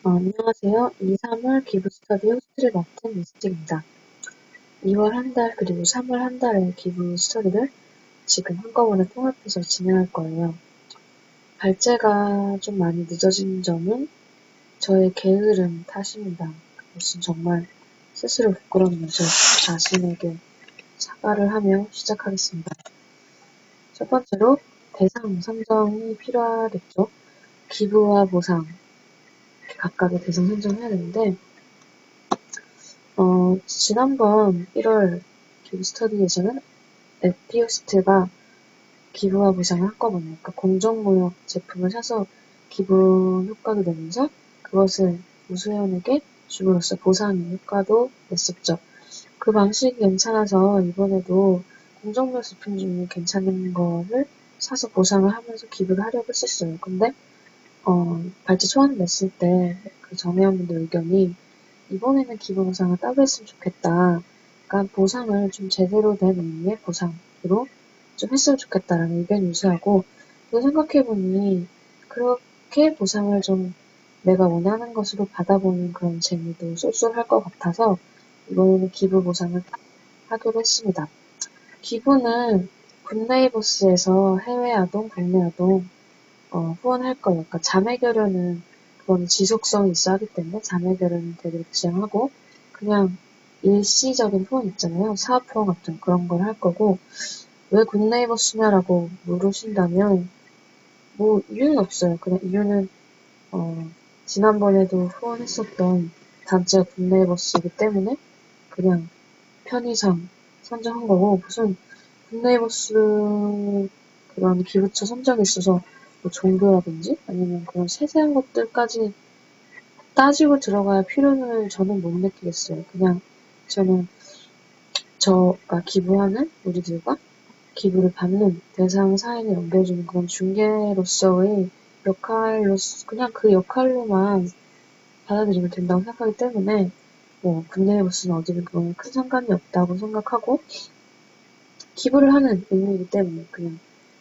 안녕하세요. 2, 3월 기부 스터디 호스트를 맡은 미스틱입니다. 2월 한 달 그리고 3월 한 달의 기부 스터디를 지금 한꺼번에 통합해서 진행할 거예요. 발제가 좀 많이 늦어진 점은 저의 게으름 탓입니다. 그것은 정말 스스로 부끄러우면서 자신에게 사과를 하며 시작하겠습니다. 첫 번째로 대상 선정이 필요하겠죠. 기부와 보상 각각의 대상 선정을 해야 되는데 지난번 1월 기부 스터디에서는 에피오스트가 기부와 보상을 한꺼번에, 그러니까 공정무역 제품을 사서 기부 효과도 내면서 그것을 우수연에게 줌으로써 보상 효과도 냈었죠. 그 방식이 괜찮아서 이번에도 공정무역 제품 중에 괜찮은 거를 사서 보상을 하면서 기부를 하려고 했었어요. 근데 발제 초안을 냈을 때 그 전회원분들 의견이 이번에는 기부 보상을 따로 했으면 좋겠다. 그러니까 보상을 좀 제대로 된 의미의 보상으로 좀 했으면 좋겠다라는 의견이 우세하고, 또 생각해보니 그렇게 보상을 좀 내가 원하는 것으로 받아보는 그런 재미도 쏠쏠할 것 같아서 이번에는 기부 보상을 하기로 했습니다. 기부는 굿네이버스에서 해외 아동, 국내 아동 후원할 거예요. 그러니까 자매결연은 그건 지속성이 있어야 하기 때문에 자매결연은 되도록 지향하고, 그냥 일시적인 후원 있잖아요. 사업 후원 같은 그런 걸 할 거고, 왜 굿네이버 쓰냐라고 물으신다면 뭐 이유는 없어요. 그냥 이유는 지난번에도 후원했었던 단체가 굿네이버스이기 때문에 그냥 편의상 선정한 거고, 무슨 굿네이버스 그런 기부처 선정에 있어서 뭐 종교라든지 아니면 그런 세세한 것들까지 따지고 들어갈 필요는 저는 못 느끼겠어요. 그냥 저는 저가 기부하는 우리들과 기부를 받는 대상 사인을 연결해주는 그런 중개로서의 그냥 그 역할로만 받아들이면 된다고 생각하기 때문에 뭐 굿네이버스는 어디든 그건 큰 상관이 없다고 생각하고, 기부를 하는 의미이기 때문에 그냥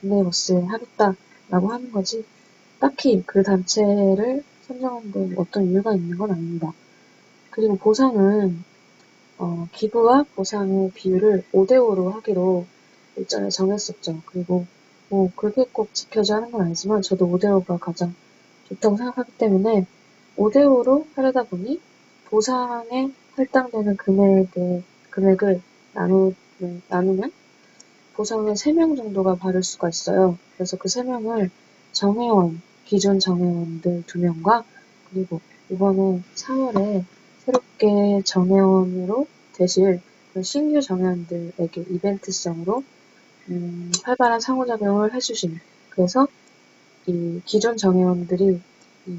굿네이버스에 하겠다라고 하는 거지, 딱히 그 단체를 선정한 데 어떤 이유가 있는 건 아닙니다. 그리고 보상은 기부와 보상의 비율을 5대5로 하기로 일전에 정했었죠. 그리고 뭐 그게 꼭 지켜져야 하는 건 아니지만 저도 5대5가 가장 좋다고 생각하기 때문에 5대5로 하려다 보니 보상에 할당되는 금액을 나누면 보상을 3명 정도가 받을 수가 있어요. 그래서 그 3명을 기존 정회원들 2명과 그리고 이번에 4월에 새롭게 정회원으로 되실 그 신규 정회원들에게 이벤트성으로 활발한 상호작용을 해주신, 그래서 이 기존 정회원들이 이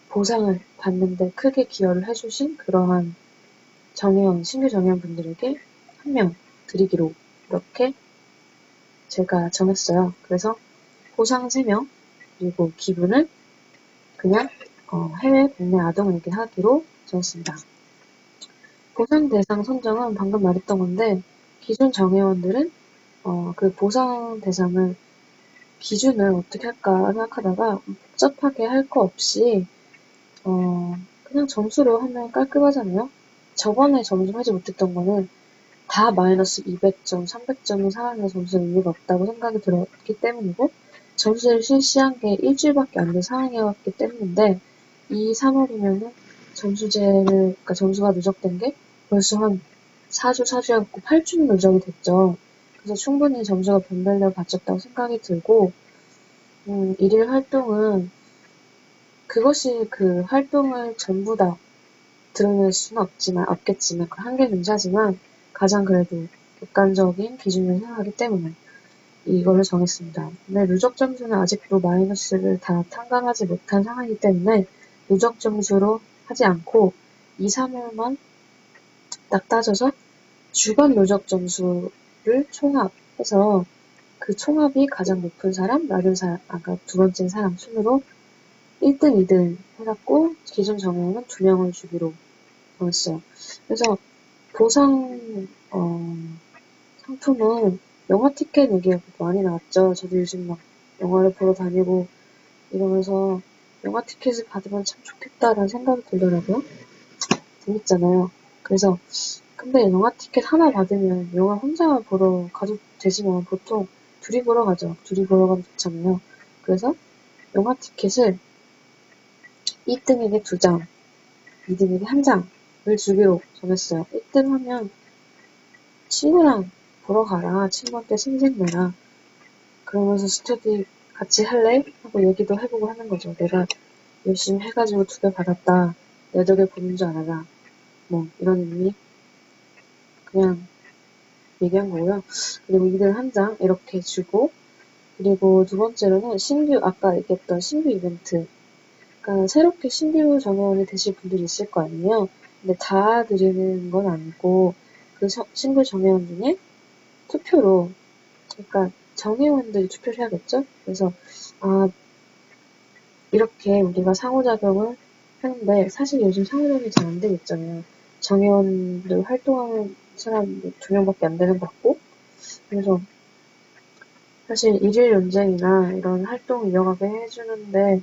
보상을 받는데 크게 기여를 해주신 그러한 신규 정회원분들에게 1명 드리기로 이렇게 제가 정했어요. 그래서 보상 3명, 그리고 기부는 그냥 해외, 국내 아동에게 하기로 정했습니다. 보상 대상 선정은 방금 말했던 건데, 기존 정회원들은 그 보상 대상을 기준을 어떻게 할까 생각하다가 복잡하게 할 거 없이 그냥 점수로 하면 깔끔하잖아요. 저번에 점수하지 못했던 거는 다 마이너스 200점, 300점이 상하는 점수는 의미가 없다고 생각이 들었기 때문이고, 점수를 실시한 게 일주일밖에 안 된 상황이었기 때문인데, 이 3월이면은 그러니까 점수가 누적된 게 벌써 한 4주, 4주였고 8주는 누적이 됐죠. 그래서 충분히 점수가 변별되어 바쳤다고 생각이 들고, 일일 활동은 그것이 그 활동을 전부 다 드러낼 수는 없겠지만, 그 한계 문제지만 가장 그래도 객관적인 기준을 생각하기 때문에 이걸로 정했습니다. 근데 누적 점수는 아직도 마이너스를 다 탕감하지 못한 상황이기 때문에 누적 점수로 하지 않고 2, 3월만 딱 따져서 주간 누적 점수를 총합해서 그 총합이 가장 높은 사람, 낮은 사람, 아까 두 번째 사람 순으로 1등, 2등 해갖고 기준 정형은 2명을 주기로 정했어요. 그래서 보상 상품은 영화 티켓 얘기가 많이 나왔죠. 저도 요즘 막 영화를 보러 다니고 이러면서 영화 티켓을 받으면 참 좋겠다라는 생각이 들더라고요. 재밌잖아요. 그래서 근데 영화 티켓 하나 받으면 영화 혼자 보러 가도 되지만 보통 둘이 보러 가죠. 둘이 보러 가면 좋잖아요. 그래서 영화 티켓을 1등에게 2장, 2등에게 1장을 주기로 정했어요. 1등 하면 친구랑 보러 가라. 친구한테 생색내라. 그러면서 스터디 같이 할래? 하고 얘기도 해보고 하는 거죠. 내가 열심히 해가지고 2개 받았다. 내 덕에 보는 줄 알아라. 뭐 이런 의미 그냥 얘기한 거고요. 그리고 2등 1장 이렇게 주고 그리고 두 번째로는 신규 아까 얘기했던 신규 이벤트 그러니까 새롭게 신규 정회원이 되실 분들이 있을 거 아니에요. 근데 다 드리는 건 아니고 그 신규 정회원 중에 투표로 그러니까 정회원들이 투표를 해야겠죠. 그래서 이렇게 우리가 상호작용을 하는데 사실 요즘 상호작용이 잘 안 되고 있잖아요. 정회원들 활동하는 사람 2명밖에 안 되는 것 같고 그래서 사실 일일 논쟁이나 이런 활동 이어가게 해주는데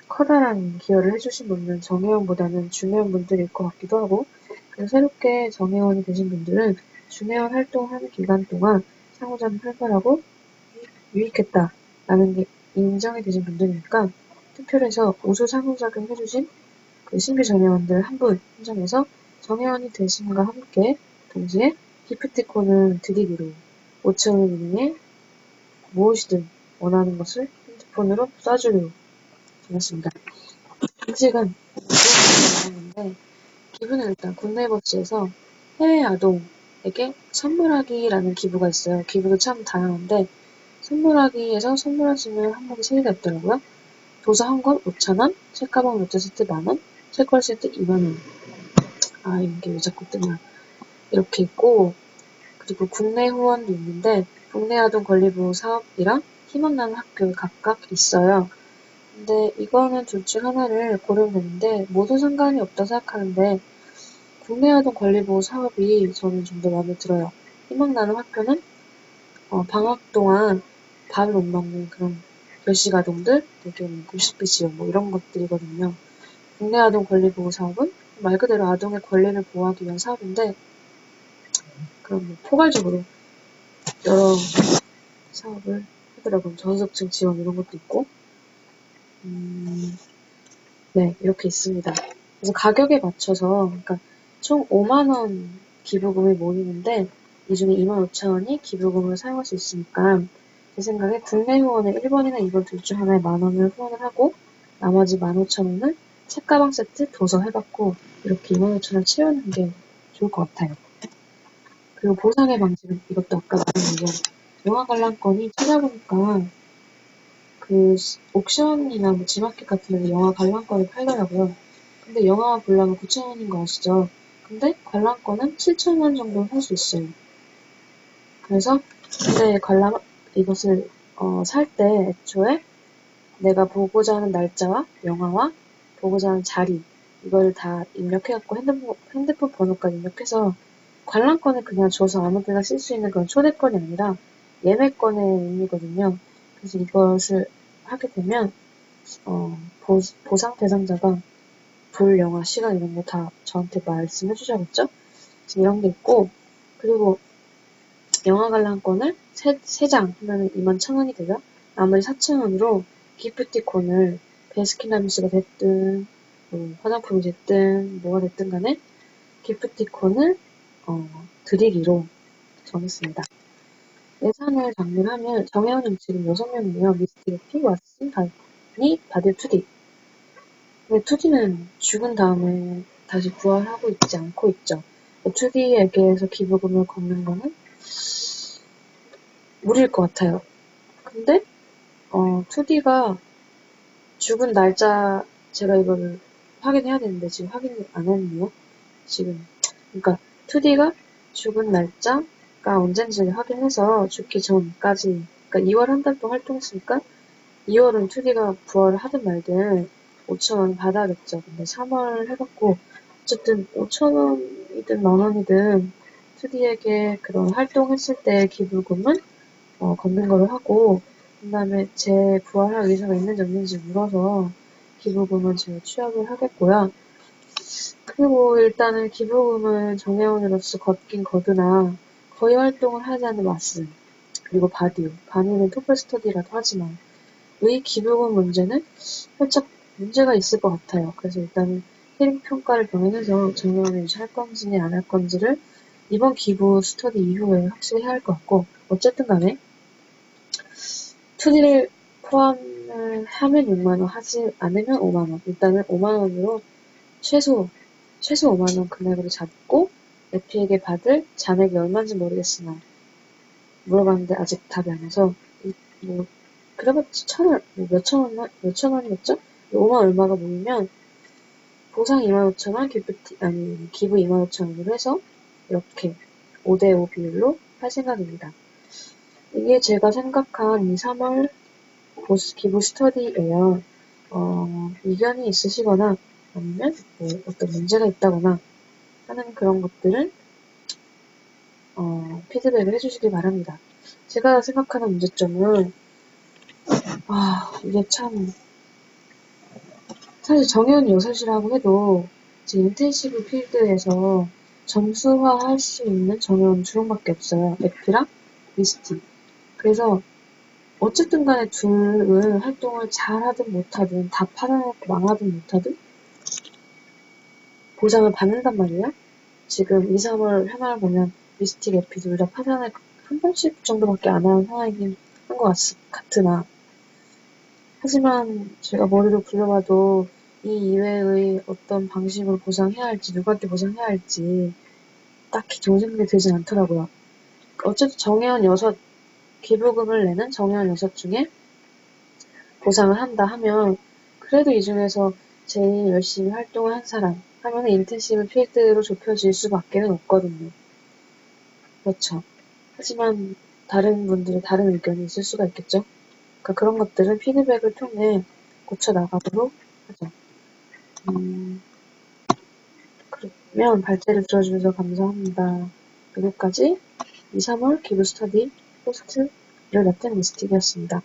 커다란 기여를 해주신 분은 정회원보다는 준회원 분들일 것 같기도 하고 그래서 새롭게 정회원이 되신 분들은 준회원 활동하는 기간 동안 상호작용 활발하고 유익했다라는 게 인정이 되신 분들이니까 투표를 해서 우수 상호작용 해주신 그 신규 정회원들 한 분 선정해서 정회원이 되심과 함께 동시에 기프티콘을 드리기로 5,000원 이내에 무엇이든 원하는 것을 핸드폰으로 쏴주기로 정했습니다. 음식은 나왔는데 기부는 일단 굿네이버스에서 해외 아동에게 선물하기라는 기부가 있어요. 기부도 참 다양한데 선물하기에서 선물하시면 항목이 3개가 있더라고요. 도서 한 권 5,000원, 책가방 롯데 세트 만원, 책걸 세트 2만원. 이게 왜 자꾸 뜨냐. 이렇게 있고 그리고 국내 후원도 있는데 국내 아동 권리보호 사업이랑 희망나는 학교 각각 있어요. 근데 이거는 둘 중 하나를 고르면 되는데 모두 상관이 없다 생각하는데 국내 아동 권리보호 사업이 저는 좀 더 마음에 들어요. 희망나는 학교는 방학 동안 밥을 못 먹는 그런 결식 아동들, 되게 급식비 지원 뭐 이런 것들이거든요. 국내 아동 권리보호 사업은 말 그대로 아동의 권리를 보호하기 위한 사업인데 그런 포괄적으로 여러 사업을 하더라고요. 저소득층 지원 이런 것도 있고 네 이렇게 있습니다. 그래서 가격에 맞춰서 그러니까 총 5만원 기부금이 모이는데 이 중에 25,000원이 기부금을 사용할 수 있으니까 제 생각에 국내 후원을 1번이나 2번 둘 중 하나에 10,000원을 후원을 하고 나머지 15,000원을 책가방 세트 도서 해갖고 이렇게 25,000원 채우는 게 좋을 것 같아요. 그리고 보상의 방식은 이것도 아까 말한 거죠. 영화 관람권이 찾아보니까 그 옥션이나 뭐 지마켓 같은 데서 영화 관람권을 팔더라고요. 근데 영화 보려면 9,000원인 거 아시죠? 근데 관람권은 7,000원 정도 할 수 있어요. 그래서 근데 이것을 살 때 애초에 내가 보고자 하는 날짜와 영화와 보고자 하는 자리 이걸 다 입력해갖고 핸드폰 번호까지 입력해서 관람권을 그냥 줘서 아무 데나 쓸 수 있는 그런 초대권이 아니라 예매권의 의미거든요. 그래서 이것을 하게 되면 보상 대상자가 볼 영화 시간 이런 거 다 저한테 말씀해 주셔야겠죠? 이런 게 있고 그리고 영화 관람권을 3장 하면 21,000원이 되죠? 나머지 4,000원으로 기프티콘을 베스킨라빈스가 됐든 뭐 화장품이 됐든 뭐가 됐든 간에 기프티콘을 드리기로 정했습니다. 예산을 정리하면 정혜원님 지금 6명이에요. 미스티, 피, 왓슨, 다니, 바들, 투디. 근데 투디는 죽은 다음에 다시 부활하고 있지 않고 있죠. 2D에게서 기부금을 걷는 거는 무리일 것 같아요. 근데 2D가 죽은 날짜 제가 이거를 확인해야 되는데 지금 확인을 안 했네요. 지금 그러니까 2D가 죽은 날짜가 언젠지 확인해서 죽기 전까지 그러니까 2월 한 달 동안 활동했으니까 2월은 2D가 부활을 하든 말든 5,000원 받아야겠죠. 근데 3월 해갖고 어쨌든 5,000원이든 만원이든 2D에게 그런 활동했을 때 기부금은 걷는 거를 하고 그 다음에 제 부활할 의사가 있는지 없는지 물어서 기부금은 제가 취합을 하겠고요. 그리고 일단은 기부금을 정회원으로서 걷긴 거드나 거의 활동을 하지 않는 마스, 그리고 바디오, 바니는 토플 스터디라도 하지만 의 기부금 문제는 살짝 문제가 있을 것 같아요. 그래서 일단은 캐릭 평가를 병행해서 정회원을 유지할 건지 안 할 건지를 이번 기부 스터디 이후에 확실히 해야 할 것 같고, 어쨌든 간에 2D를 포함을 하면 6만원, 하지 않으면 5만원. 일단은 5만원으로 최소 5만원 금액으로 잡고 에피에게 받을 잔액이 얼마인지 모르겠으나 물어봤는데 아직 답이 안 와서 뭐 그래봤자 천원, 몇천 원이었죠? 5만 얼마가 모이면 보상 25,000원, 기부 25,000원으로 해서 이렇게 5대5 비율로 할 생각입니다. 이게 제가 생각한 2, 3월 기부 스터디예요. 의견이 있으시거나 아니면 뭐 어떤 문제가 있다거나 하는 그런 것들은 피드백을 해주시기 바랍니다. 제가 생각하는 문제점은 이게 참 사실 정해운 6이라고 해도 지금 인텐시브 필드에서 점수화할 수 있는 정해운 주론밖에 없어요. 에피랑 미스티. 그래서 어쨌든 간에 둘은 활동을 잘하든 못하든 다 팔아놓고 망하든 못하든 보상을 받는단 말이에요. 지금 2, 3월 해마를 보면 미스틱, 에피 둘 다 파산을 한 번씩 정도밖에 안 하는 상황이긴 한 것 같으나 하지만 제가 머리로 굴려봐도 이 이외의 어떤 방식으로 보상해야 할지 누구한테 보상해야 할지 딱히 좋은 생각이 들진 않더라고요. 어쨌든 정회원 6 기부금을 내는 정회원 6 중에 보상을 한다 하면 그래도 이 중에서 제일 열심히 활동을 한 사람 하면 인텐시브 필드로 좁혀질 수밖에 없거든요. 그렇죠. 하지만 다른 분들의 다른 의견이 있을 수가 있겠죠. 그러니까 그런 것들은 피드백을 통해 고쳐나가도록 하죠. 그러면 발제를 들어주셔서 감사합니다. 여기까지 2, 3월 기부 스터디 호스트를 맡은 미스틱이었습니다.